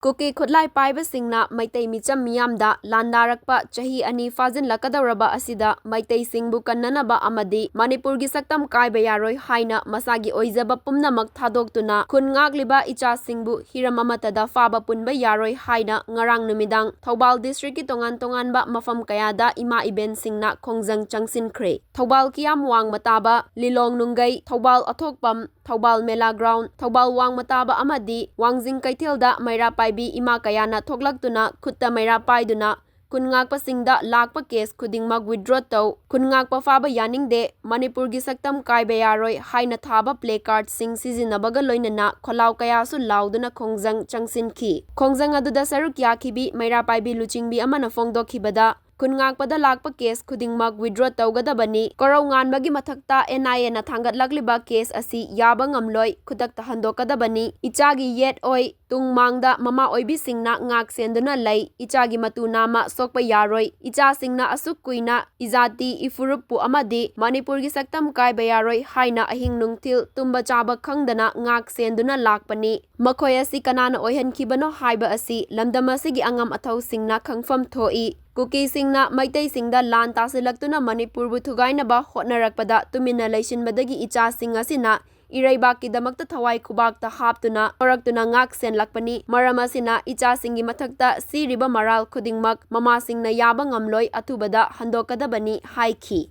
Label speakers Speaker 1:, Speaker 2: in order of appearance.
Speaker 1: Kuki Khutlai Paibasingna Maitai Micham Miyamda Landarakpa Chahi Ani Fazinlakadauraba Asida Maitai Singbu Kannanaba Amadi Manipurgi Saktam Kaiba Yaroi Haina Masagi Oizaba Pumnamak Thadoktuna Khunngakliba Icha Singbu Hiramamatada Faba Punba Yaroi Haina Ngarang Numidang Thoubal District ki Tongan Tonganba Mafam Kayada Ima Iben Singna Khongjang Changsinkhre Thoubal Kiam Wang Mataba Lilong Nungai Thoubal Athokpam Thoubal Mela Ground Thoubal Wang Mataba Amadi Wangjing Kaithilda Maira Paibi Ima Kayana Thoklaktuna Khutta Maira Paiduna Khunngakpa Singda Lakpa Case Khudingmak withdraw Tau Khunngakpa Faba Yaningde Manipurgi Saktam Kaiba Yaroi Haina Thaba Placard Sing Sizinabaga Loinana Kholau Kayasu Lauduna Khongjang Changsinki Khongjang Aduda Saruk Yakibi Maira Paibi Luchingbi Amana Fongdokhibada Khunngakpada lakpa case khudingmak withdraw taugadabani korau nganbagi mathakta NIA na thangatlagliba case asi yaba ngamloi khutakta handokadabani ichagi yet oi tungmangda mama oibi singna ngak senduna lei ichagi matu nama sokpa yaroi icha singna asuk kuina izati ifurupu amadi manipurgi saktam kaiba yaroi haina ahing nungthil tumba chaba khangdana ngak senduna lakpani makhoi asi kanana oihankibano haiba asi lamdama sigi angam athau singna khangfam thoi Kuki Singna Maitai Singda Lan Tasilaktuna Manipurbu Thugainaba Hotnarakpada Tumina Laishinbadagi Icha Singasina Iraibaki Damakta Thawai Kubakta Haptuna Oraktuna Ngak Sen Lakpani Maramasina Icha Singi Mathakta Siriba Maral Khudingmak Mama Singna Yaba Ngamloi Atubada Handokadabani Haiki